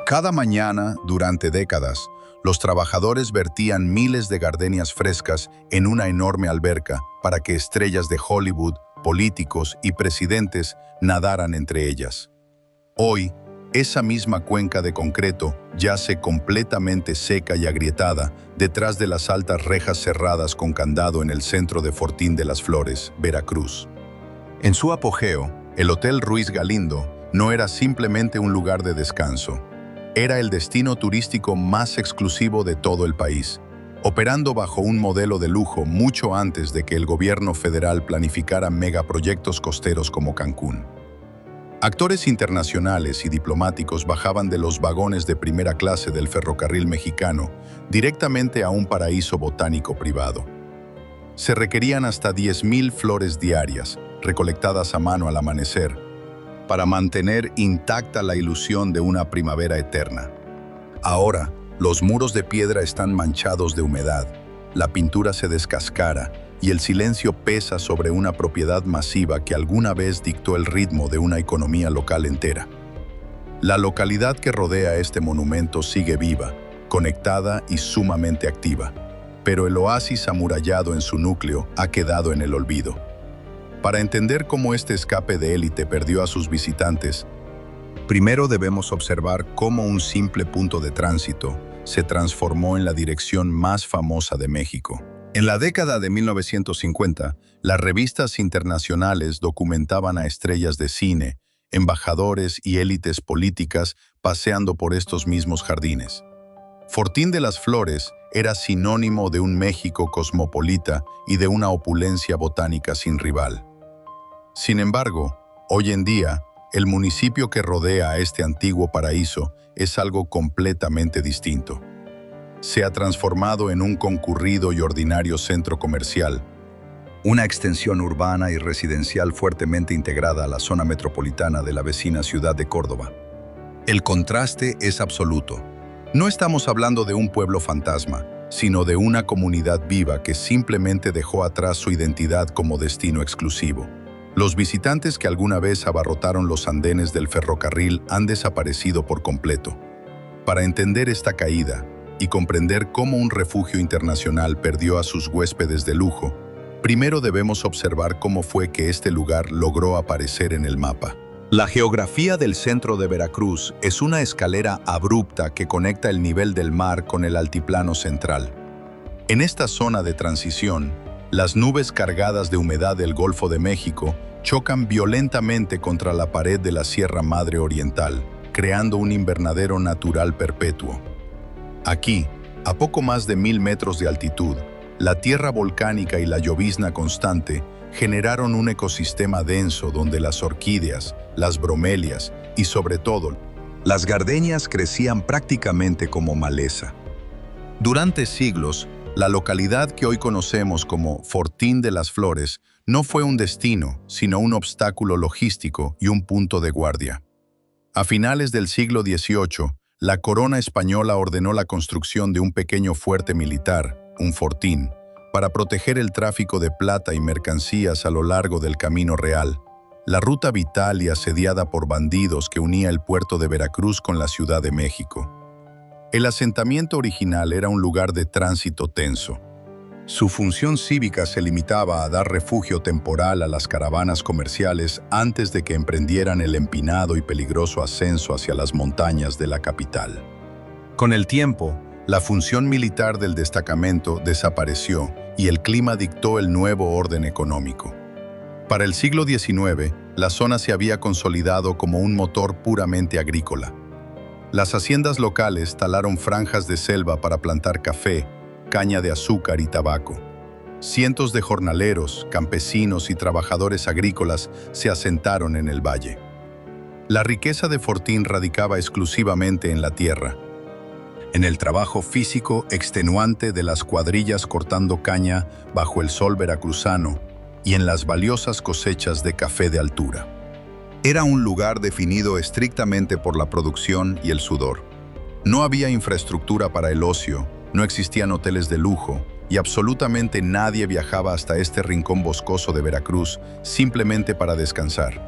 Cada mañana, durante décadas, los trabajadores vertían miles de gardenias frescas en una enorme alberca para que estrellas de Hollywood, políticos y presidentes nadaran entre ellas. Hoy, esa misma cuenca de concreto yace completamente seca y agrietada detrás de las altas rejas cerradas con candado en el centro de Fortín de las Flores, Veracruz. En su apogeo, el Hotel Ruiz Galindo no era simplemente un lugar de descanso. Era el destino turístico más exclusivo de todo el país, operando bajo un modelo de lujo mucho antes de que el gobierno federal planificara megaproyectos costeros como Cancún. Actores internacionales y diplomáticos bajaban de los vagones de primera clase del ferrocarril mexicano directamente a un paraíso botánico privado. Se requerían hasta 10,000 flores diarias, recolectadas a mano al amanecer, para mantener intacta la ilusión de una primavera eterna. Ahora, los muros de piedra están manchados de humedad, la pintura se descascara y el silencio pesa sobre una propiedad masiva que alguna vez dictó el ritmo de una economía local entera. La localidad que rodea este monumento sigue viva, conectada y sumamente activa, pero el oasis amurallado en su núcleo ha quedado en el olvido. Para entender cómo este escape de élite perdió a sus visitantes, primero debemos observar cómo un simple punto de tránsito se transformó en la dirección más famosa de México. En la década de 1950, las revistas internacionales documentaban a estrellas de cine, embajadores y élites políticas paseando por estos mismos jardines. Fortín de las Flores era sinónimo de un México cosmopolita y de una opulencia botánica sin rival. Sin embargo, hoy en día, el municipio que rodea a este antiguo paraíso es algo completamente distinto. Se ha transformado en un concurrido y ordinario centro comercial, una extensión urbana y residencial fuertemente integrada a la zona metropolitana de la vecina ciudad de Córdoba. El contraste es absoluto. No estamos hablando de un pueblo fantasma, sino de una comunidad viva que simplemente dejó atrás su identidad como destino exclusivo. Los visitantes que alguna vez abarrotaron los andenes del ferrocarril han desaparecido por completo. Para entender esta caída y comprender cómo un refugio internacional perdió a sus huéspedes de lujo, primero debemos observar cómo fue que este lugar logró aparecer en el mapa. La geografía del centro de Veracruz es una escalera abrupta que conecta el nivel del mar con el altiplano central. En esta zona de transición, las nubes cargadas de humedad del Golfo de México chocan violentamente contra la pared de la Sierra Madre Oriental, creando un invernadero natural perpetuo. Aquí, a poco más de 1000 metros de altitud, la tierra volcánica y la llovizna constante generaron un ecosistema denso donde las orquídeas, las bromelias y, sobre todo, las gardenias crecían prácticamente como maleza. Durante siglos, la localidad que hoy conocemos como Fortín de las Flores no fue un destino, sino un obstáculo logístico y un punto de guardia. A finales del siglo XVIII, la corona española ordenó la construcción de un pequeño fuerte militar, un fortín, para proteger el tráfico de plata y mercancías a lo largo del Camino Real, la ruta vital y asediada por bandidos que unía el puerto de Veracruz con la Ciudad de México. El asentamiento original era un lugar de tránsito tenso. Su función cívica se limitaba a dar refugio temporal a las caravanas comerciales antes de que emprendieran el empinado y peligroso ascenso hacia las montañas de la capital. Con el tiempo, la función militar del destacamento desapareció y el clima dictó el nuevo orden económico. Para el siglo XIX, la zona se había consolidado como un motor puramente agrícola. Las haciendas locales talaron franjas de selva para plantar café, caña de azúcar y tabaco. Cientos de jornaleros, campesinos y trabajadores agrícolas se asentaron en el valle. La riqueza de Fortín radicaba exclusivamente en la tierra, en el trabajo físico extenuante de las cuadrillas cortando caña bajo el sol veracruzano y en las valiosas cosechas de café de altura. Era un lugar definido estrictamente por la producción y el sudor. No había infraestructura para el ocio, no existían hoteles de lujo y absolutamente nadie viajaba hasta este rincón boscoso de Veracruz simplemente para descansar.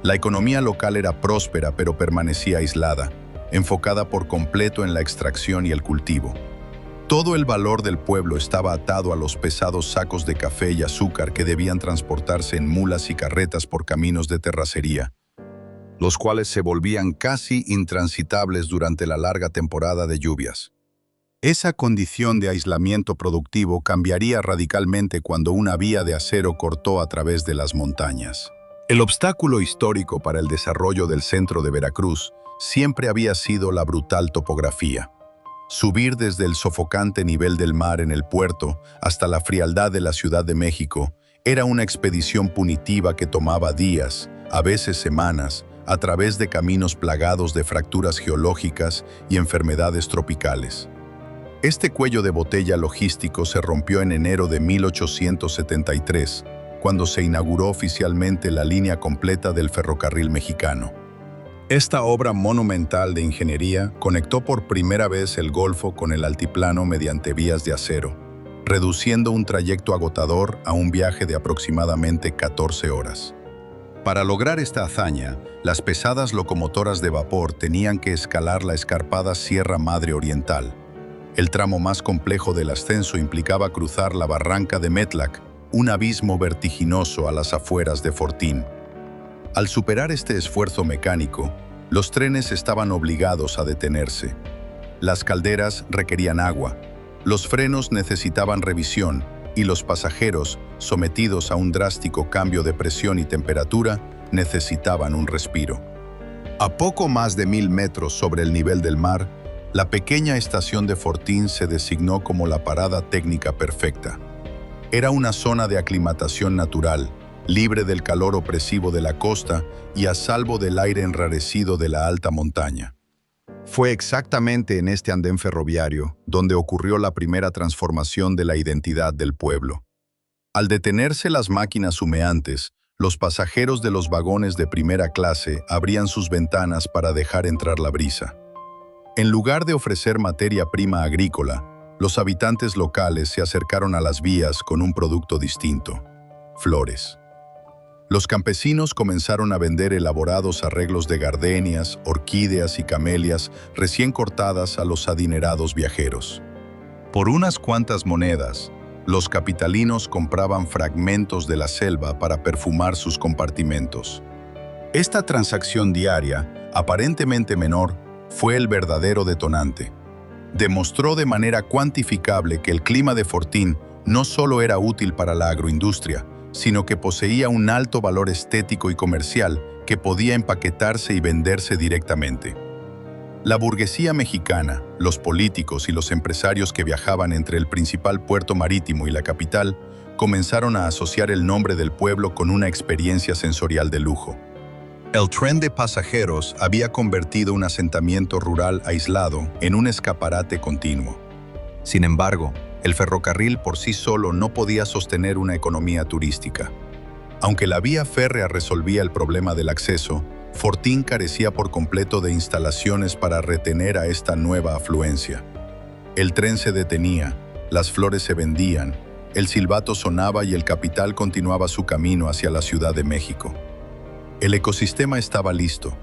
La economía local era próspera pero permanecía aislada. enfocada por completo en la extracción y el cultivo. Todo el valor del pueblo estaba atado a los pesados sacos de café y azúcar que debían transportarse en mulas y carretas por caminos de terracería, los cuales se volvían casi intransitables durante la larga temporada de lluvias. Esa condición de aislamiento productivo cambiaría radicalmente cuando una vía de acero cortó a través de las montañas. El obstáculo histórico para el desarrollo del centro de Veracruz siempre había sido la brutal topografía. Subir desde el sofocante nivel del mar en el puerto hasta la frialdad de la Ciudad de México era una expedición punitiva que tomaba días, a veces semanas, a través de caminos plagados de fracturas geológicas y enfermedades tropicales. Este cuello de botella logístico se rompió en enero de 1873, cuando se inauguró oficialmente la línea completa del ferrocarril mexicano. Esta obra monumental de ingeniería conectó por primera vez el Golfo con el altiplano mediante vías de acero, reduciendo un trayecto agotador a un viaje de aproximadamente 14 horas. Para lograr esta hazaña, las pesadas locomotoras de vapor tenían que escalar la escarpada Sierra Madre Oriental. El tramo más complejo del ascenso implicaba cruzar la barranca de Metlac, un abismo vertiginoso a las afueras de Fortín. Al superar este esfuerzo mecánico, los trenes estaban obligados a detenerse. Las calderas requerían agua, los frenos necesitaban revisión y los pasajeros, sometidos a un drástico cambio de presión y temperatura, necesitaban un respiro. A poco más de 1000 metros sobre el nivel del mar, la pequeña estación de Fortín se designó como la parada técnica perfecta. Era una zona de aclimatación natural, libre del calor opresivo de la costa y a salvo del aire enrarecido de la alta montaña. Fue exactamente en este andén ferroviario donde ocurrió la primera transformación de la identidad del pueblo. Al detenerse las máquinas humeantes, los pasajeros de los vagones de primera clase abrían sus ventanas para dejar entrar la brisa. En lugar de ofrecer materia prima agrícola, los habitantes locales se acercaron a las vías con un producto distinto: flores. Los campesinos comenzaron a vender elaborados arreglos de gardenias, orquídeas y camelias recién cortadas a los adinerados viajeros. Por unas cuantas monedas, los capitalinos compraban fragmentos de la selva para perfumar sus compartimentos. Esta transacción diaria, aparentemente menor, fue el verdadero detonante. Demostró de manera cuantificable que el clima de Fortín no solo era útil para la agroindustria, sino que poseía un alto valor estético y comercial que podía empaquetarse y venderse directamente. La burguesía mexicana, los políticos y los empresarios que viajaban entre el principal puerto marítimo y la capital comenzaron a asociar el nombre del pueblo con una experiencia sensorial de lujo. El tren de pasajeros había convertido un asentamiento rural aislado en un escaparate continuo. Sin embargo, el ferrocarril por sí solo no podía sostener una economía turística. Aunque la vía férrea resolvía el problema del acceso, Fortín carecía por completo de instalaciones para retener a esta nueva afluencia. El tren se detenía, las flores se vendían, el silbato sonaba y el capital continuaba su camino hacia la Ciudad de México. El ecosistema estaba listo,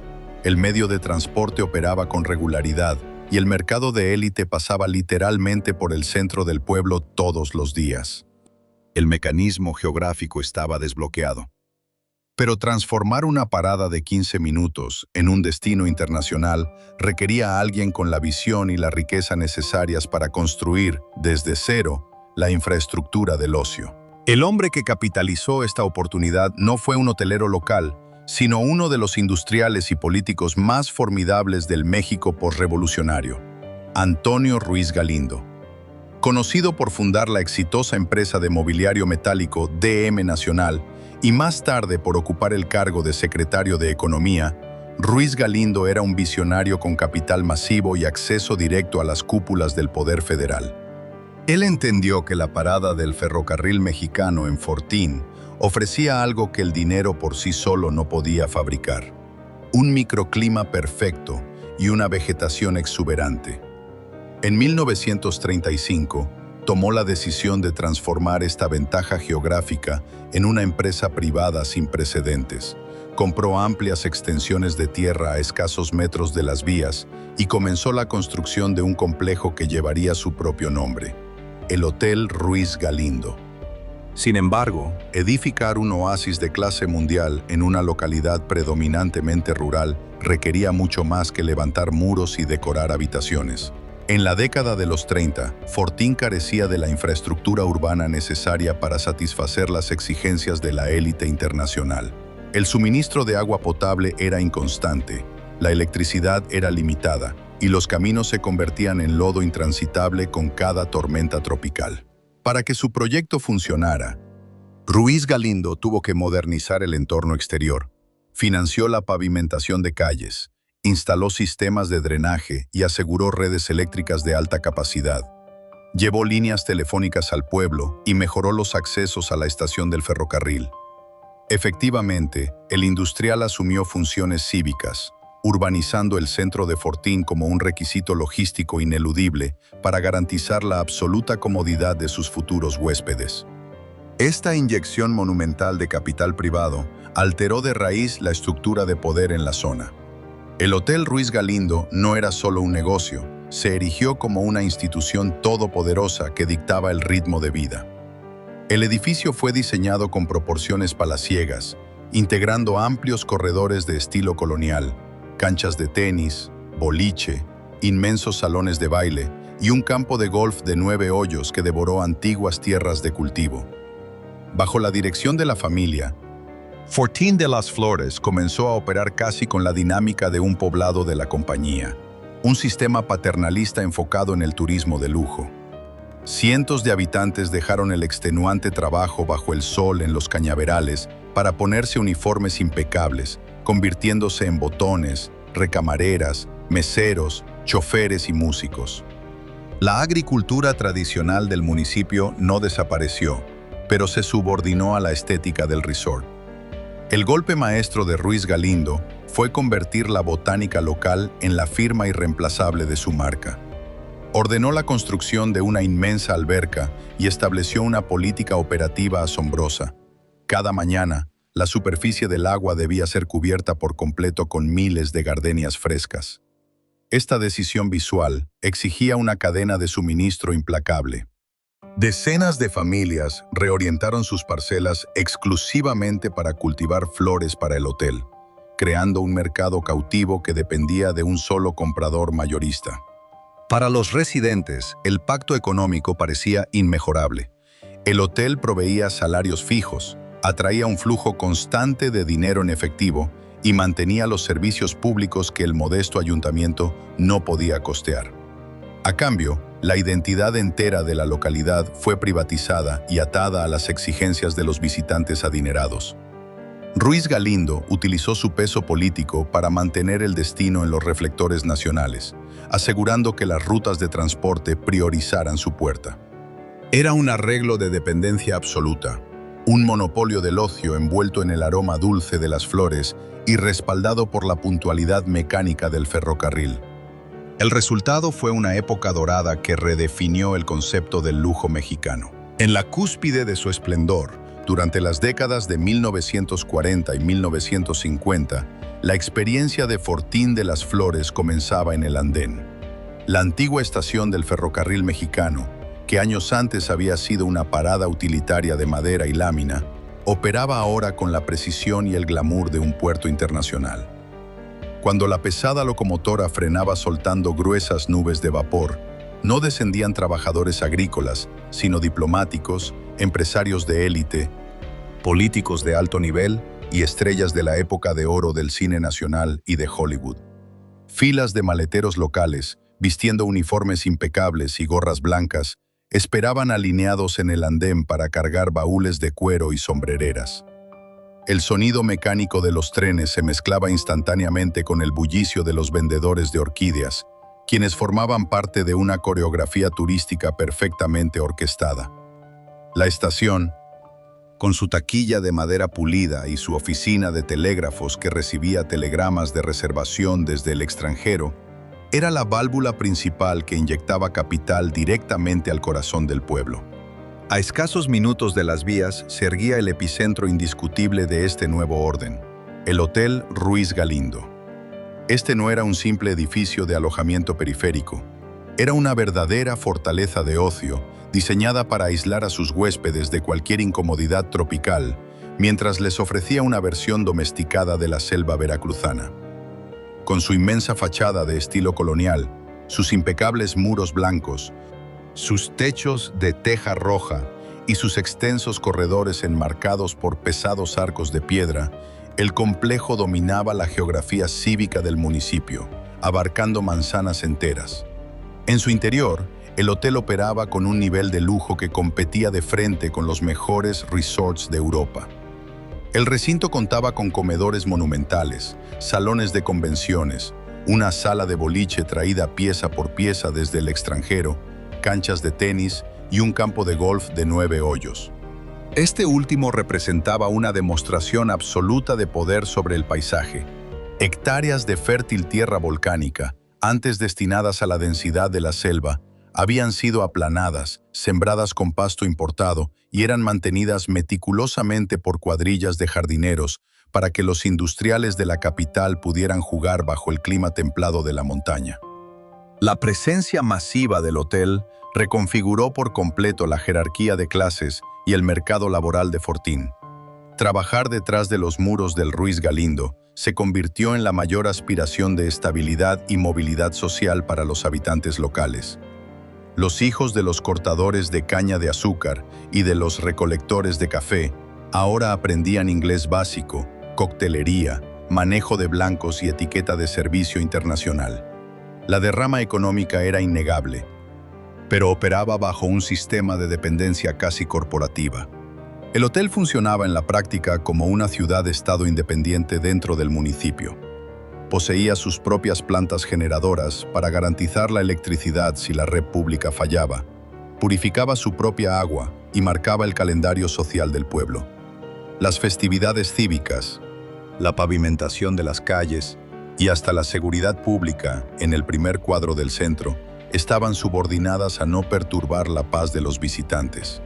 el medio de transporte operaba con regularidad y el mercado de élite pasaba literalmente por el centro del pueblo todos los días. El mecanismo geográfico estaba desbloqueado. Pero transformar una parada de 15 minutos en un destino internacional requería a alguien con la visión y la riqueza necesarias para construir, desde cero, la infraestructura del ocio. El hombre que capitalizó esta oportunidad no fue un hotelero local, sino uno de los industriales y políticos más formidables del México posrevolucionario, Antonio Ruiz Galindo. Conocido por fundar la exitosa empresa de mobiliario metálico DM Nacional y más tarde por ocupar el cargo de secretario de Economía, Ruiz Galindo era un visionario con capital masivo y acceso directo a las cúpulas del poder federal. Él entendió que la parada del ferrocarril mexicano en Fortín ofrecía algo que el dinero por sí solo no podía fabricar: un microclima perfecto y una vegetación exuberante. En 1935, tomó la decisión de transformar esta ventaja geográfica en una empresa privada sin precedentes, compró amplias extensiones de tierra a escasos metros de las vías y comenzó la construcción de un complejo que llevaría su propio nombre, el Hotel Ruiz Galindo. Sin embargo, edificar un oasis de clase mundial en una localidad predominantemente rural requería mucho más que levantar muros y decorar habitaciones. En la década de los 30, Fortín carecía de la infraestructura urbana necesaria para satisfacer las exigencias de la élite internacional. El suministro de agua potable era inconstante, la electricidad era limitada y los caminos se convertían en lodo intransitable con cada tormenta tropical. Para que su proyecto funcionara, Ruiz Galindo tuvo que modernizar el entorno exterior, financió la pavimentación de calles, instaló sistemas de drenaje y aseguró redes eléctricas de alta capacidad. Llevó líneas telefónicas al pueblo y mejoró los accesos a la estación del ferrocarril. Efectivamente, el industrial asumió funciones cívicas, urbanizando el centro de Fortín como un requisito logístico ineludible para garantizar la absoluta comodidad de sus futuros huéspedes. Esta inyección monumental de capital privado alteró de raíz la estructura de poder en la zona. El Hotel Ruiz Galindo no era solo un negocio, se erigió como una institución todopoderosa que dictaba el ritmo de vida. El edificio fue diseñado con proporciones palaciegas, integrando amplios corredores de estilo colonial, canchas de tenis, boliche, inmensos salones de baile y un campo de golf de 9 hoyos que devoró antiguas tierras de cultivo. Bajo la dirección de la familia, Fortín de las Flores comenzó a operar casi con la dinámica de un poblado de la compañía, un sistema paternalista enfocado en el turismo de lujo. Cientos de habitantes dejaron el extenuante trabajo bajo el sol en los cañaverales para ponerse uniformes impecables, convirtiéndose en botones, recamareras, meseros, choferes y músicos. La agricultura tradicional del municipio no desapareció, pero se subordinó a la estética del resort. El golpe maestro de Ruiz Galindo fue convertir la botánica local en la firma irreemplazable de su marca. Ordenó la construcción de una inmensa alberca y estableció una política operativa asombrosa. Cada mañana, la superficie del agua debía ser cubierta por completo con miles de gardenias frescas. Esta decisión visual exigía una cadena de suministro implacable. Decenas de familias reorientaron sus parcelas exclusivamente para cultivar flores para el hotel, creando un mercado cautivo que dependía de un solo comprador mayorista. Para los residentes, el pacto económico parecía inmejorable. El hotel proveía salarios fijos, atraía un flujo constante de dinero en efectivo y mantenía los servicios públicos que el modesto ayuntamiento no podía costear. A cambio, la identidad entera de la localidad fue privatizada y atada a las exigencias de los visitantes adinerados. Ruiz Galindo utilizó su peso político para mantener el destino en los reflectores nacionales, asegurando que las rutas de transporte priorizaran su puerta. Era un arreglo de dependencia absoluta, un monopolio del ocio envuelto en el aroma dulce de las flores y respaldado por la puntualidad mecánica del ferrocarril. El resultado fue una época dorada que redefinió el concepto del lujo mexicano. En la cúspide de su esplendor, durante las décadas de 1940 y 1950, la experiencia de Fortín de las Flores comenzaba en el andén. La antigua estación del ferrocarril mexicano, que años antes había sido una parada utilitaria de madera y lámina, operaba ahora con la precisión y el glamour de un puerto internacional. Cuando la pesada locomotora frenaba soltando gruesas nubes de vapor, no descendían trabajadores agrícolas, sino diplomáticos, empresarios de élite, políticos de alto nivel y estrellas de la época de oro del cine nacional y de Hollywood. Filas de maleteros locales, vistiendo uniformes impecables y gorras blancas, esperaban alineados en el andén para cargar baúles de cuero y sombrereras. El sonido mecánico de los trenes se mezclaba instantáneamente con el bullicio de los vendedores de orquídeas, quienes formaban parte de una coreografía turística perfectamente orquestada. La estación, con su taquilla de madera pulida y su oficina de telégrafos que recibía telegramas de reservación desde el extranjero, era la válvula principal que inyectaba capital directamente al corazón del pueblo. A escasos minutos de las vías se erguía el epicentro indiscutible de este nuevo orden, el Hotel Ruiz Galindo. Este no era un simple edificio de alojamiento periférico, era una verdadera fortaleza de ocio, diseñada para aislar a sus huéspedes de cualquier incomodidad tropical, mientras les ofrecía una versión domesticada de la selva veracruzana. Con su inmensa fachada de estilo colonial, sus impecables muros blancos, sus techos de teja roja y sus extensos corredores enmarcados por pesados arcos de piedra, el complejo dominaba la geografía cívica del municipio, abarcando manzanas enteras. En su interior, el hotel operaba con un nivel de lujo que competía de frente con los mejores resorts de Europa. El recinto contaba con comedores monumentales, salones de convenciones, una sala de boliche traída pieza por pieza desde el extranjero, canchas de tenis y un campo de golf de 9 hoyos. Este último representaba una demostración absoluta de poder sobre el paisaje. Hectáreas de fértil tierra volcánica, antes destinadas a la densidad de la selva, habían sido aplanadas, sembradas con pasto importado y eran mantenidas meticulosamente por cuadrillas de jardineros para que los industriales de la capital pudieran jugar bajo el clima templado de la montaña. La presencia masiva del hotel reconfiguró por completo la jerarquía de clases y el mercado laboral de Fortín. Trabajar detrás de los muros del Ruiz Galindo se convirtió en la mayor aspiración de estabilidad y movilidad social para los habitantes locales. Los hijos de los cortadores de caña de azúcar y de los recolectores de café ahora aprendían inglés básico, coctelería, manejo de blancos y etiqueta de servicio internacional. La derrama económica era innegable, pero operaba bajo un sistema de dependencia casi corporativa. El hotel funcionaba en la práctica como una ciudad-estado independiente dentro del municipio. Poseía sus propias plantas generadoras para garantizar la electricidad si la red pública fallaba, purificaba su propia agua y marcaba el calendario social del pueblo. Las festividades cívicas, la pavimentación de las calles y hasta la seguridad pública en el primer cuadro del centro estaban subordinadas a no perturbar la paz de los visitantes.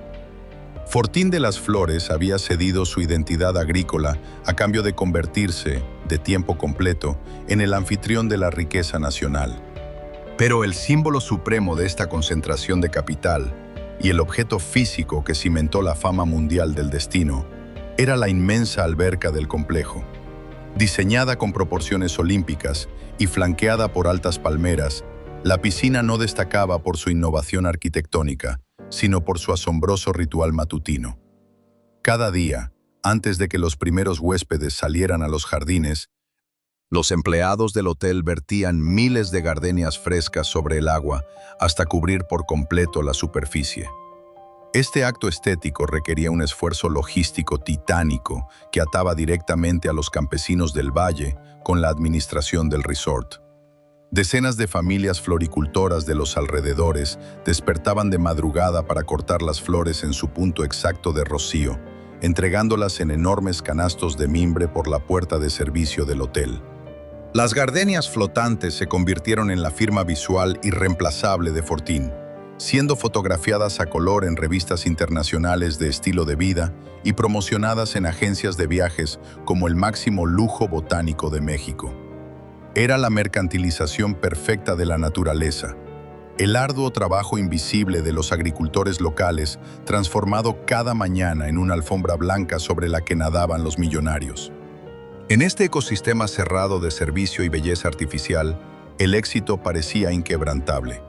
Fortín de las Flores había cedido su identidad agrícola a cambio de convertirse, de tiempo completo, en el anfitrión de la riqueza nacional. Pero el símbolo supremo de esta concentración de capital y el objeto físico que cimentó la fama mundial del destino era la inmensa alberca del complejo. Diseñada con proporciones olímpicas y flanqueada por altas palmeras, la piscina no destacaba por su innovación arquitectónica, sino por su asombroso ritual matutino. Cada día, antes de que los primeros huéspedes salieran a los jardines, los empleados del hotel vertían miles de gardenias frescas sobre el agua hasta cubrir por completo la superficie. Este acto estético requería un esfuerzo logístico titánico que ataba directamente a los campesinos del valle con la administración del resort. Decenas de familias floricultoras de los alrededores despertaban de madrugada para cortar las flores en su punto exacto de rocío, entregándolas en enormes canastos de mimbre por la puerta de servicio del hotel. Las gardenias flotantes se convirtieron en la firma visual irreemplazable de Fortín, siendo fotografiadas a color en revistas internacionales de estilo de vida y promocionadas en agencias de viajes como el máximo lujo botánico de México. Era la mercantilización perfecta de la naturaleza, el arduo trabajo invisible de los agricultores locales transformado cada mañana en una alfombra blanca sobre la que nadaban los millonarios. En este ecosistema cerrado de servicio y belleza artificial, el éxito parecía inquebrantable.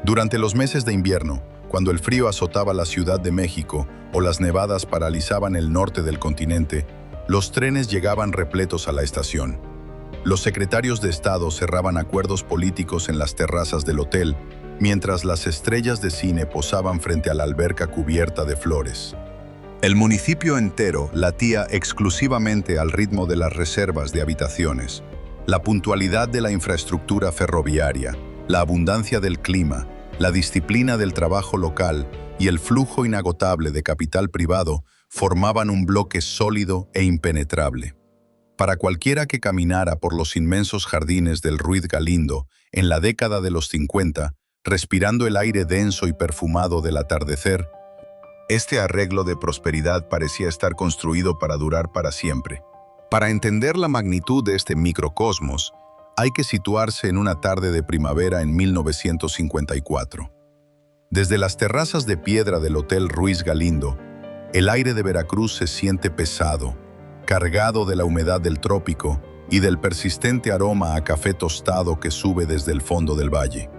Durante los meses de invierno, cuando el frío azotaba la Ciudad de México o las nevadas paralizaban el norte del continente, los trenes llegaban repletos a la estación. Los secretarios de Estado cerraban acuerdos políticos en las terrazas del hotel, mientras las estrellas de cine posaban frente a la alberca cubierta de flores. El municipio entero latía exclusivamente al ritmo de las reservas de habitaciones, la puntualidad de la infraestructura ferroviaria, la abundancia del clima, la disciplina del trabajo local y el flujo inagotable de capital privado formaban un bloque sólido e impenetrable. Para cualquiera que caminara por los inmensos jardines del Ruiz Galindo en la década de los 50, respirando el aire denso y perfumado del atardecer, este arreglo de prosperidad parecía estar construido para durar para siempre. Para entender la magnitud de este microcosmos, hay que situarse en una tarde de primavera en 1954. Desde las terrazas de piedra del Hotel Ruiz Galindo, el aire de Veracruz se siente pesado, cargado de la humedad del trópico y del persistente aroma a café tostado que sube desde el fondo del valle.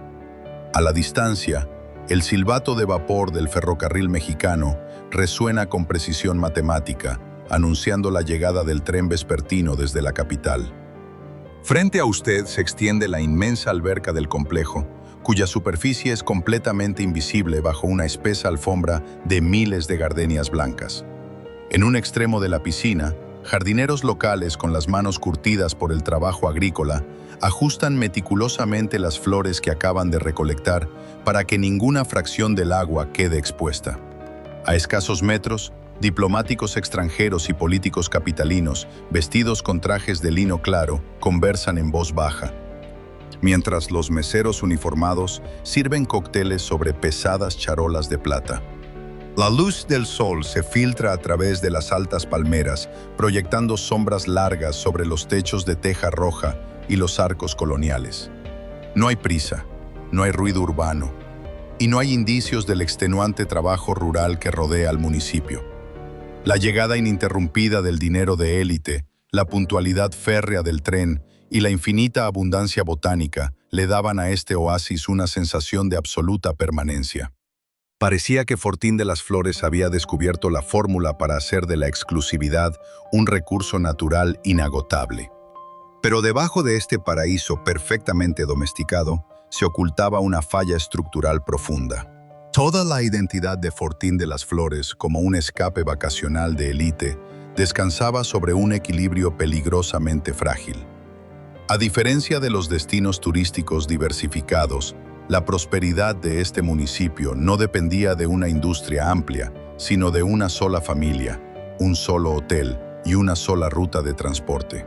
A la distancia, el silbato de vapor del ferrocarril mexicano resuena con precisión matemática, anunciando la llegada del tren vespertino desde la capital. Frente a usted se extiende la inmensa alberca del complejo, cuya superficie es completamente invisible bajo una espesa alfombra de miles de gardenias blancas. En un extremo de la piscina, jardineros locales con las manos curtidas por el trabajo agrícola ajustan meticulosamente las flores que acaban de recolectar para que ninguna fracción del agua quede expuesta. A escasos metros, diplomáticos extranjeros y políticos capitalinos, vestidos con trajes de lino claro, conversan en voz baja, mientras los meseros uniformados sirven cócteles sobre pesadas charolas de plata. La luz del sol se filtra a través de las altas palmeras, proyectando sombras largas sobre los techos de teja roja y los arcos coloniales. No hay prisa, no hay ruido urbano, y no hay indicios del extenuante trabajo rural que rodea al municipio. La llegada ininterrumpida del dinero de élite, la puntualidad férrea del tren y la infinita abundancia botánica le daban a este oasis una sensación de absoluta permanencia. Parecía que Fortín de las Flores había descubierto la fórmula para hacer de la exclusividad un recurso natural inagotable. Pero debajo de este paraíso perfectamente domesticado se ocultaba una falla estructural profunda. Toda la identidad de Fortín de las Flores, como un escape vacacional de élite, descansaba sobre un equilibrio peligrosamente frágil. A diferencia de los destinos turísticos diversificados, la prosperidad de este municipio no dependía de una industria amplia, sino de una sola familia, un solo hotel y una sola ruta de transporte.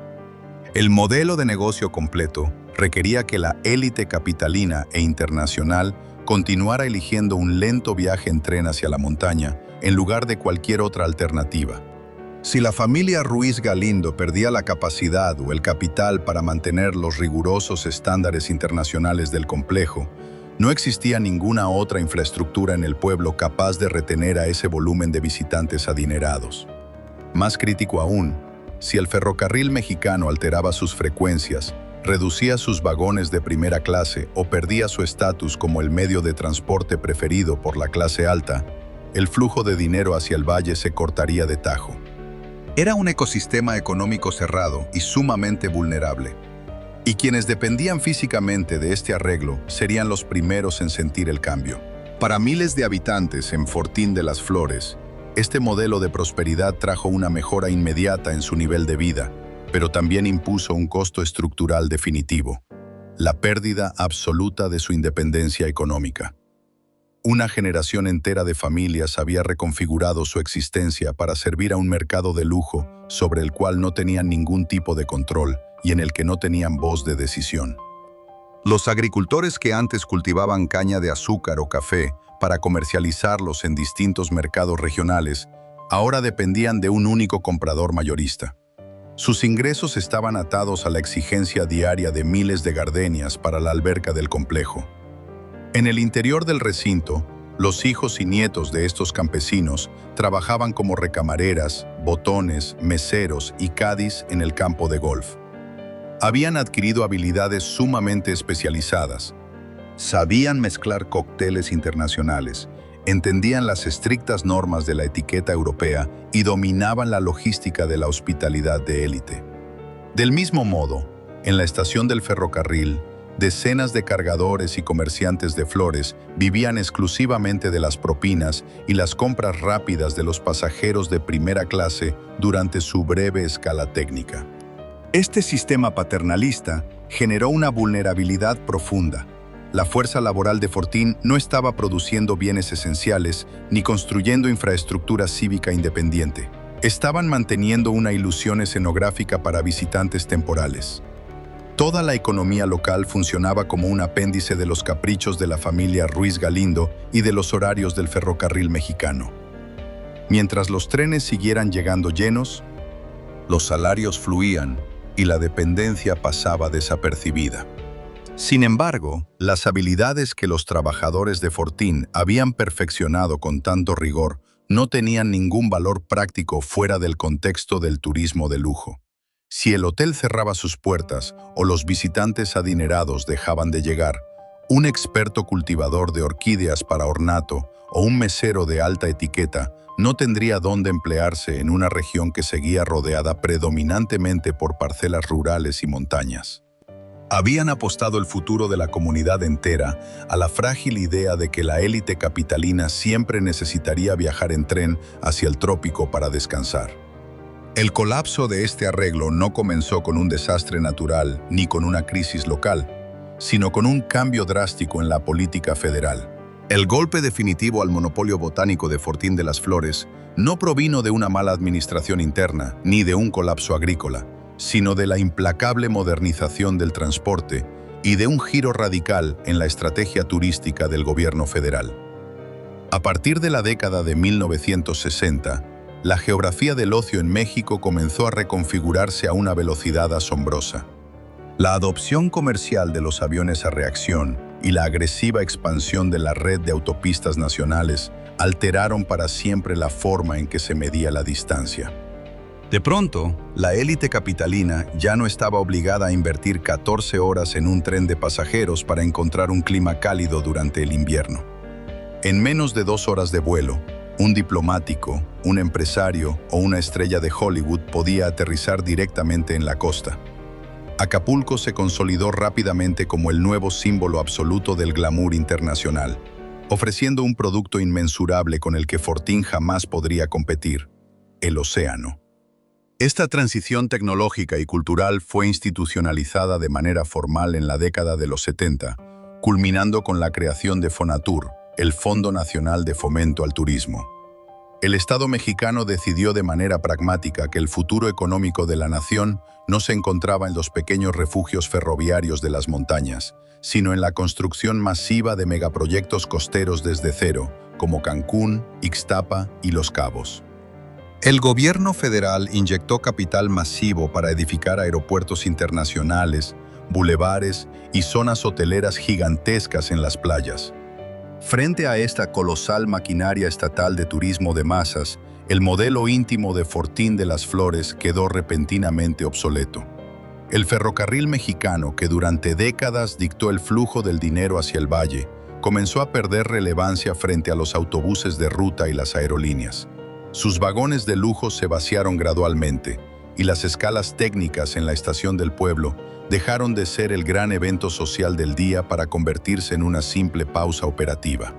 El modelo de negocio completo requería que la élite capitalina e internacional continuara eligiendo un lento viaje en tren hacia la montaña en lugar de cualquier otra alternativa. Si la familia Ruiz Galindo perdía la capacidad o el capital para mantener los rigurosos estándares internacionales del complejo, no existía ninguna otra infraestructura en el pueblo capaz de retener a ese volumen de visitantes adinerados. Más crítico aún, si el ferrocarril mexicano alteraba sus frecuencias, reducía sus vagones de primera clase o perdía su estatus como el medio de transporte preferido por la clase alta, el flujo de dinero hacia el valle se cortaría de tajo. Era un ecosistema económico cerrado y sumamente vulnerable. Y quienes dependían físicamente de este arreglo serían los primeros en sentir el cambio. Para miles de habitantes en Fortín de las Flores, este modelo de prosperidad trajo una mejora inmediata en su nivel de vida, pero también impuso un costo estructural definitivo: la pérdida absoluta de su independencia económica. Una generación entera de familias había reconfigurado su existencia para servir a un mercado de lujo sobre el cual no tenían ningún tipo de control y en el que no tenían voz de decisión. Los agricultores que antes cultivaban caña de azúcar o café para comercializarlos en distintos mercados regionales, ahora dependían de un único comprador mayorista. Sus ingresos estaban atados a la exigencia diaria de miles de gardenias para la alberca del complejo. En el interior del recinto, los hijos y nietos de estos campesinos trabajaban como recamareras, botones, meseros y caddies en el campo de golf. Habían adquirido habilidades sumamente especializadas. Sabían mezclar cócteles internacionales, entendían las estrictas normas de la etiqueta europea y dominaban la logística de la hospitalidad de élite. Del mismo modo, en la estación del ferrocarril, decenas de cargadores y comerciantes de flores vivían exclusivamente de las propinas y las compras rápidas de los pasajeros de primera clase durante su breve escala técnica. Este sistema paternalista generó una vulnerabilidad profunda. La fuerza laboral de Fortín no estaba produciendo bienes esenciales ni construyendo infraestructura cívica independiente. Estaban manteniendo una ilusión escenográfica para visitantes temporales. Toda la economía local funcionaba como un apéndice de los caprichos de la familia Ruiz Galindo y de los horarios del ferrocarril mexicano. Mientras los trenes siguieran llegando llenos, los salarios fluían y la dependencia pasaba desapercibida. Sin embargo, las habilidades que los trabajadores de Fortín habían perfeccionado con tanto rigor no tenían ningún valor práctico fuera del contexto del turismo de lujo. Si el hotel cerraba sus puertas o los visitantes adinerados dejaban de llegar, un experto cultivador de orquídeas para ornato o un mesero de alta etiqueta no tendría dónde emplearse en una región que seguía rodeada predominantemente por parcelas rurales y montañas. Habían apostado el futuro de la comunidad entera a la frágil idea de que la élite capitalina siempre necesitaría viajar en tren hacia el trópico para descansar. El colapso de este arreglo no comenzó con un desastre natural ni con una crisis local, sino con un cambio drástico en la política federal. El golpe definitivo al monopolio botánico de Fortín de las Flores no provino de una mala administración interna ni de un colapso agrícola, sino de la implacable modernización del transporte y de un giro radical en la estrategia turística del gobierno federal. A partir de la década de 1960, la geografía del ocio en México comenzó a reconfigurarse a una velocidad asombrosa. La adopción comercial de los aviones a reacción y la agresiva expansión de la red de autopistas nacionales alteraron para siempre la forma en que se medía la distancia. De pronto, la élite capitalina ya no estaba obligada a invertir 14 horas en un tren de pasajeros para encontrar un clima cálido durante el invierno. En menos de 2 horas de vuelo, un diplomático, un empresario o una estrella de Hollywood podía aterrizar directamente en la costa. Acapulco se consolidó rápidamente como el nuevo símbolo absoluto del glamour internacional, ofreciendo un producto inmensurable con el que Fortín jamás podría competir: el océano. Esta transición tecnológica y cultural fue institucionalizada de manera formal en la década de los 70, culminando con la creación de Fonatur, el Fondo Nacional de Fomento al Turismo. El Estado mexicano decidió de manera pragmática que el futuro económico de la nación no se encontraba en los pequeños refugios ferroviarios de las montañas, sino en la construcción masiva de megaproyectos costeros desde cero, como Cancún, Ixtapa y Los Cabos. El gobierno federal inyectó capital masivo para edificar aeropuertos internacionales, bulevares y zonas hoteleras gigantescas en las playas. Frente a esta colosal maquinaria estatal de turismo de masas, el modelo íntimo de Fortín de las Flores quedó repentinamente obsoleto. El ferrocarril mexicano, que durante décadas dictó el flujo del dinero hacia el valle, comenzó a perder relevancia frente a los autobuses de ruta y las aerolíneas. Sus vagones de lujo se vaciaron gradualmente, y las escalas técnicas en la estación del pueblo dejaron de ser el gran evento social del día para convertirse en una simple pausa operativa.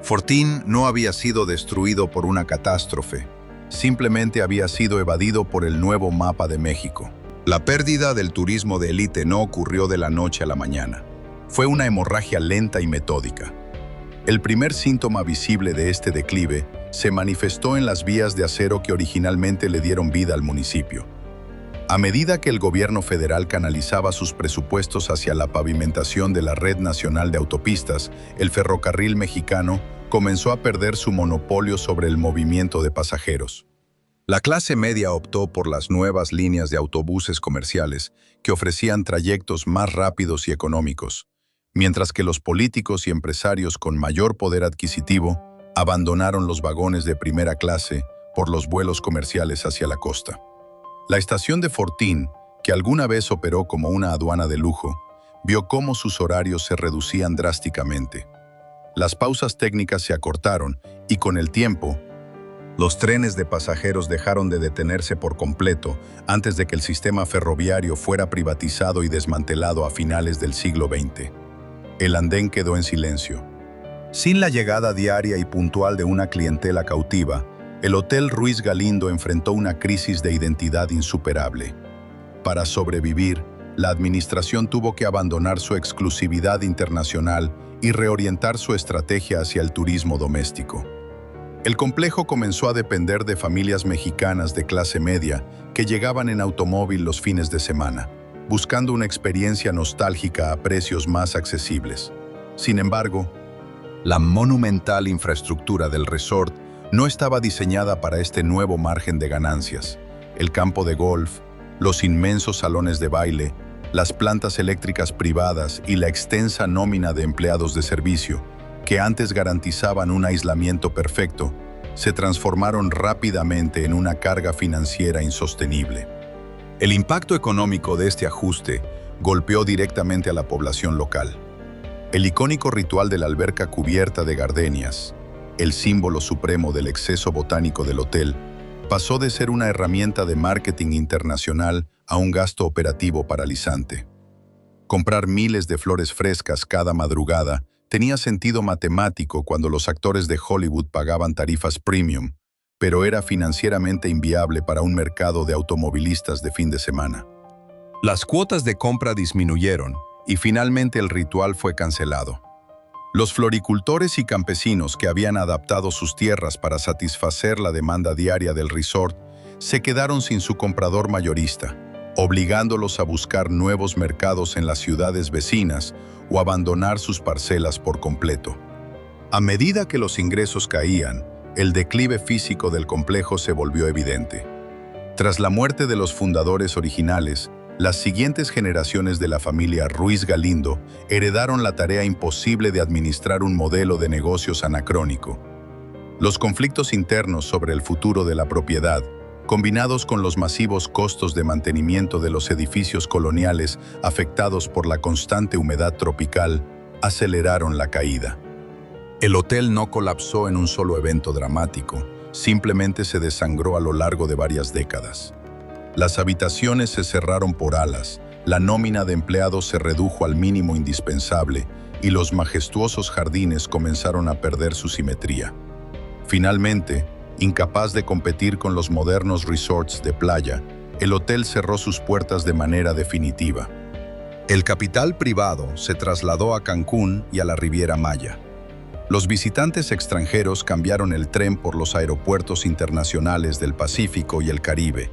Fortín no había sido destruido por una catástrofe, simplemente había sido evadido por el nuevo mapa de México. La pérdida del turismo de élite no ocurrió de la noche a la mañana. Fue una hemorragia lenta y metódica. El primer síntoma visible de este declive se manifestó en las vías de acero que originalmente le dieron vida al municipio. A medida que el gobierno federal canalizaba sus presupuestos hacia la pavimentación de la Red Nacional de Autopistas, el ferrocarril mexicano comenzó a perder su monopolio sobre el movimiento de pasajeros. La clase media optó por las nuevas líneas de autobuses comerciales que ofrecían trayectos más rápidos y económicos, mientras que los políticos y empresarios con mayor poder adquisitivo abandonaron los vagones de primera clase por los vuelos comerciales hacia la costa. La estación de Fortín, que alguna vez operó como una aduana de lujo, vio cómo sus horarios se reducían drásticamente. Las pausas técnicas se acortaron y con el tiempo, los trenes de pasajeros dejaron de detenerse por completo antes de que el sistema ferroviario fuera privatizado y desmantelado a finales del siglo XX. El andén quedó en silencio. Sin la llegada diaria y puntual de una clientela cautiva, el Hotel Ruiz Galindo enfrentó una crisis de identidad insuperable. Para sobrevivir, la administración tuvo que abandonar su exclusividad internacional y reorientar su estrategia hacia el turismo doméstico. El complejo comenzó a depender de familias mexicanas de clase media que llegaban en automóvil los fines de semana, buscando una experiencia nostálgica a precios más accesibles. Sin embargo, la monumental infraestructura del resort no estaba diseñada para este nuevo margen de ganancias. el campo de golf, los inmensos salones de baile, las plantas eléctricas privadas y la extensa nómina de empleados de servicio, que antes garantizaban un aislamiento perfecto, se transformaron rápidamente en una carga financiera insostenible. El impacto económico de este ajuste golpeó directamente a la población local. El icónico ritual de la alberca cubierta de gardenias, el símbolo supremo del exceso botánico del hotel, pasó de ser una herramienta de marketing internacional a un gasto operativo paralizante. Comprar miles de flores frescas cada madrugada tenía sentido matemático cuando los actores de Hollywood pagaban tarifas premium, pero era financieramente inviable para un mercado de automovilistas de fin de semana. Las cuotas de compra disminuyeron y finalmente el ritual fue cancelado. Los floricultores y campesinos que habían adaptado sus tierras para satisfacer la demanda diaria del resort se quedaron sin su comprador mayorista, obligándolos a buscar nuevos mercados en las ciudades vecinas o abandonar sus parcelas por completo. A medida que los ingresos caían, el declive físico del complejo se volvió evidente. Tras la muerte de los fundadores originales, las siguientes generaciones de la familia Ruiz Galindo heredaron la tarea imposible de administrar un modelo de negocios anacrónico. Los conflictos internos sobre el futuro de la propiedad, combinados con los masivos costos de mantenimiento de los edificios coloniales afectados por la constante humedad tropical, aceleraron la caída. El hotel no colapsó en un solo evento dramático, simplemente se desangró a lo largo de varias décadas. Las habitaciones se cerraron por alas, la nómina de empleados se redujo al mínimo indispensable y los majestuosos jardines comenzaron a perder su simetría. Finalmente, incapaz de competir con los modernos resorts de playa, el hotel cerró sus puertas de manera definitiva. El capital privado se trasladó a Cancún y a la Riviera Maya. Los visitantes extranjeros cambiaron el tren por los aeropuertos internacionales del Pacífico y el Caribe.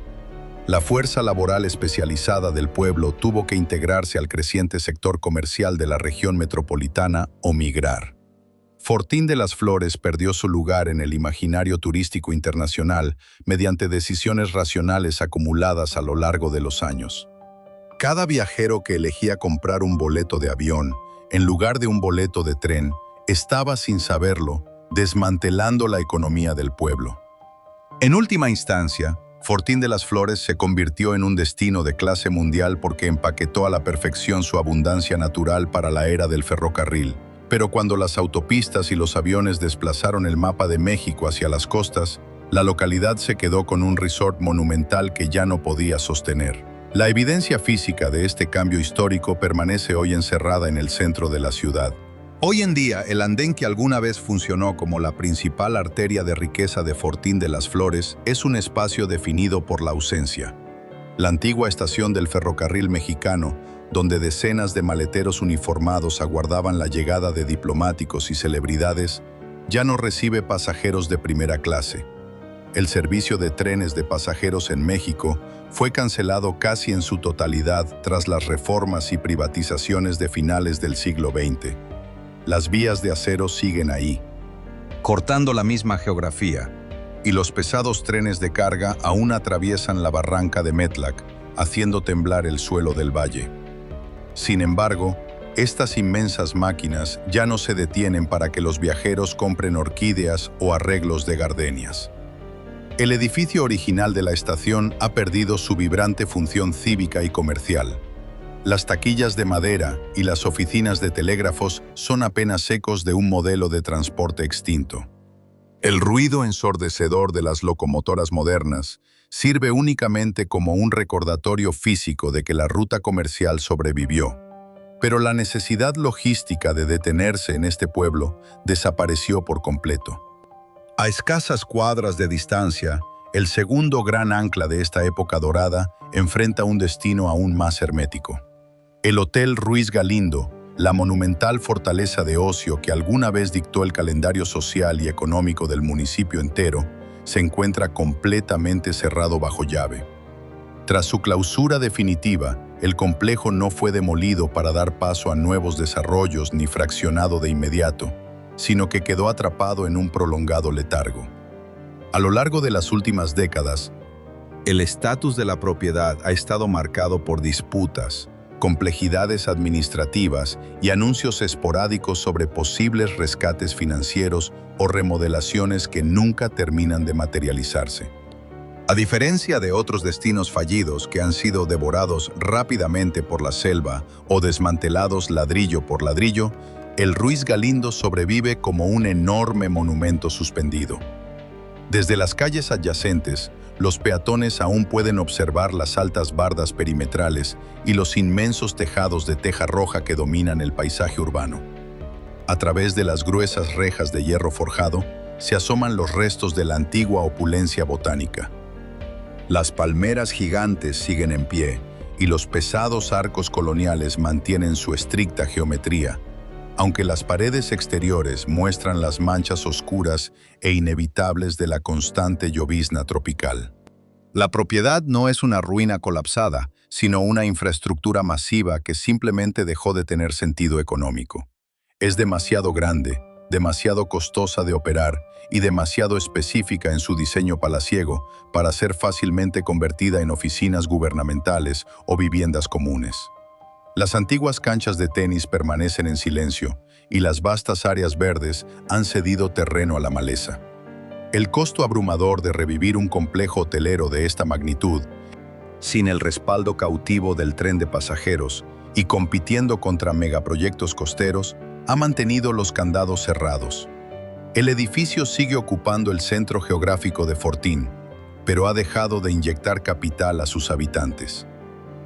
La fuerza laboral especializada del pueblo tuvo que integrarse al creciente sector comercial de la región metropolitana o migrar. Fortín de las Flores perdió su lugar en el imaginario turístico internacional mediante decisiones racionales acumuladas a lo largo de los años. Cada viajero que elegía comprar un boleto de avión en lugar de un boleto de tren estaba, sin saberlo, desmantelando la economía del pueblo. En última instancia, Fortín de las Flores se convirtió en un destino de clase mundial porque empaquetó a la perfección su abundancia natural para la era del ferrocarril. Pero cuando las autopistas y los aviones desplazaron el mapa de México hacia las costas, la localidad se quedó con un resort monumental que ya no podía sostener. La evidencia física de este cambio histórico permanece hoy encerrada en el centro de la ciudad. Hoy en día, el andén que alguna vez funcionó como la principal arteria de riqueza de Fortín de las Flores es un espacio definido por la ausencia. La antigua estación del ferrocarril mexicano, donde decenas de maleteros uniformados aguardaban la llegada de diplomáticos y celebridades, ya no recibe pasajeros de primera clase. El servicio de trenes de pasajeros en México fue cancelado casi en su totalidad tras las reformas y privatizaciones de finales del siglo XX. Las vías de acero siguen ahí, cortando la misma geografía, y los pesados trenes de carga aún atraviesan la barranca de Metlac, haciendo temblar el suelo del valle. Sin embargo, estas inmensas máquinas ya no se detienen para que los viajeros compren orquídeas o arreglos de gardenias. El edificio original de la estación ha perdido su vibrante función cívica y comercial. Las taquillas de madera y las oficinas de telégrafos son apenas ecos de un modelo de transporte extinto. El ruido ensordecedor de las locomotoras modernas sirve únicamente como un recordatorio físico de que la ruta comercial sobrevivió. Pero la necesidad logística de detenerse en este pueblo desapareció por completo. A escasas cuadras de distancia, el segundo gran ancla de esta época dorada enfrenta un destino aún más hermético. El Hotel Ruiz Galindo, la monumental fortaleza de ocio que alguna vez dictó el calendario social y económico del municipio entero, se encuentra completamente cerrado bajo llave. Tras su clausura definitiva, el complejo no fue demolido para dar paso a nuevos desarrollos ni fraccionado de inmediato, sino que quedó atrapado en un prolongado letargo. A lo largo de las últimas décadas, El estatus de la propiedad ha estado marcado por disputas, complejidades administrativas y anuncios esporádicos sobre posibles rescates financieros o remodelaciones que nunca terminan de materializarse. A diferencia de otros destinos fallidos que han sido devorados rápidamente por la selva o desmantelados ladrillo por ladrillo, el Ruiz Galindo sobrevive como un enorme monumento suspendido. Desde las calles adyacentes, los peatones aún pueden observar las altas bardas perimetrales y los inmensos tejados de teja roja que dominan el paisaje urbano. A través de las gruesas rejas de hierro forjado, se asoman los restos de la antigua opulencia botánica. Las palmeras gigantes siguen en pie y los pesados arcos coloniales mantienen su estricta geometría, aunque las paredes exteriores muestran las manchas oscuras e inevitables de la constante llovizna tropical. La propiedad no es una ruina colapsada, sino una infraestructura masiva que simplemente dejó de tener sentido económico. Es demasiado grande, demasiado costosa de operar y demasiado específica en su diseño palaciego para ser fácilmente convertida en oficinas gubernamentales o viviendas comunes. Las antiguas canchas de tenis permanecen en silencio y las vastas áreas verdes han cedido terreno a la maleza. El costo abrumador de revivir un complejo hotelero de esta magnitud, sin el respaldo cautivo del tren de pasajeros y compitiendo contra megaproyectos costeros, ha mantenido los candados cerrados. El edificio sigue ocupando el centro geográfico de Fortín, pero ha dejado de inyectar capital a sus habitantes.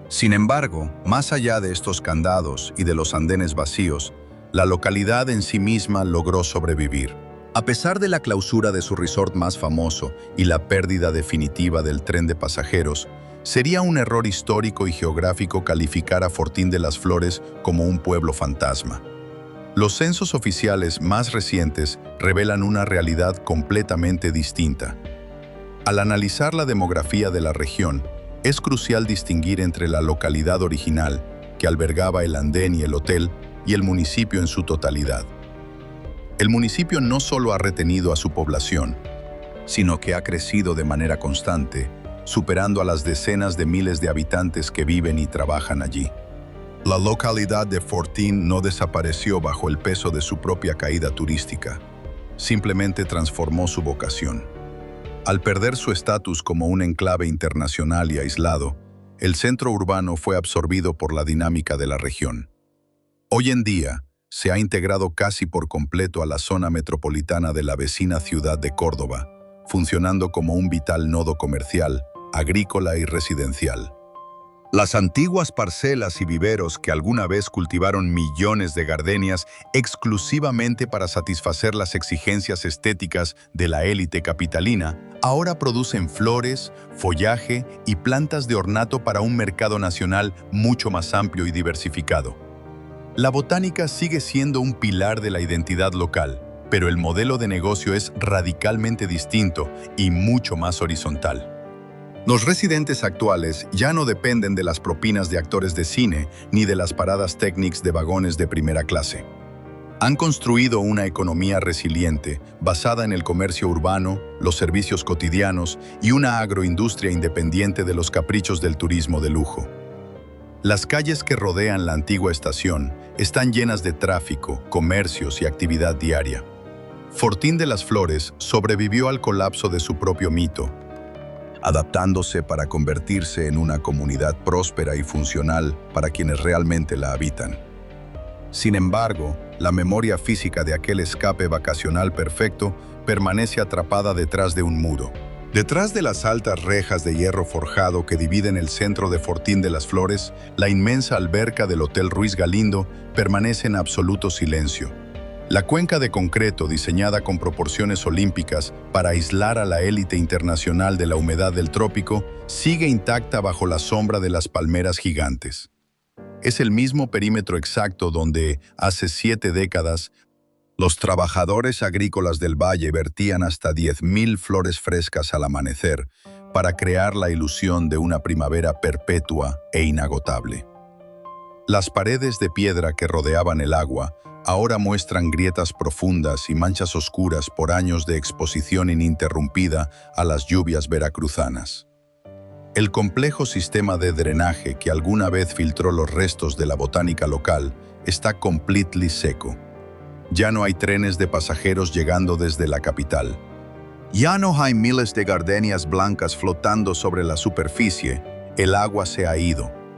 Sin embargo, más allá de estos candados y de los andenes vacíos, la localidad en sí misma logró sobrevivir. A pesar de la clausura de su resort más famoso y la pérdida definitiva del tren de pasajeros, sería un error histórico y geográfico calificar a Fortín de las Flores como un pueblo fantasma. Los censos oficiales más recientes revelan una realidad completamente distinta. Al analizar la demografía de la región, es crucial distinguir entre la localidad original, que albergaba el andén y el hotel, y el municipio en su totalidad. El municipio no solo ha retenido a su población, sino que ha crecido de manera constante, superando a las decenas de miles de habitantes que viven y trabajan allí. La localidad de Fortín no desapareció bajo el peso de su propia caída turística, simplemente transformó su vocación. Al perder su estatus como un enclave internacional y aislado, el centro urbano fue absorbido por la dinámica de la región. Hoy en día, se ha integrado casi por completo a la zona metropolitana de la vecina ciudad de Córdoba, funcionando como un vital nodo comercial, agrícola y residencial. Las antiguas parcelas y viveros que alguna vez cultivaron millones de gardenias exclusivamente para satisfacer las exigencias estéticas de la élite capitalina, ahora producen flores, follaje y plantas de ornato para un mercado nacional mucho más amplio y diversificado. La botánica sigue siendo un pilar de la identidad local, pero el modelo de negocio es radicalmente distinto y mucho más horizontal. Los residentes actuales ya no dependen de las propinas de actores de cine ni de las paradas técnicas de vagones de primera clase. Han construido una economía resiliente basada en el comercio urbano, los servicios cotidianos y una agroindustria independiente de los caprichos del turismo de lujo. Las calles que rodean la antigua estación están llenas de tráfico, comercios y actividad diaria. Fortín de las Flores sobrevivió al colapso de su propio mito, adaptándose para convertirse en una comunidad próspera y funcional para quienes realmente la habitan. Sin embargo, la memoria física de aquel escape vacacional perfecto permanece atrapada detrás de un muro. Detrás de las altas rejas de hierro forjado que dividen el centro de Fortín de las Flores, la inmensa alberca del Hotel Ruiz Galindo permanece en absoluto silencio. La cuenca de concreto, diseñada con proporciones olímpicas para aislar a la élite internacional de la humedad del trópico, sigue intacta bajo la sombra de las palmeras gigantes. Es el mismo perímetro exacto donde, hace 7 décadas, los trabajadores agrícolas del valle vertían hasta 10.000 flores frescas al amanecer para crear la ilusión de una primavera perpetua e inagotable. Las paredes de piedra que rodeaban el agua ahora muestran grietas profundas y manchas oscuras por años de exposición ininterrumpida a las lluvias veracruzanas. El complejo sistema de drenaje que alguna vez filtró los restos de la botánica local está completely seco. Ya no hay trenes de pasajeros llegando desde la capital. Ya no hay miles de gardenias blancas flotando sobre la superficie. El agua se ha ido.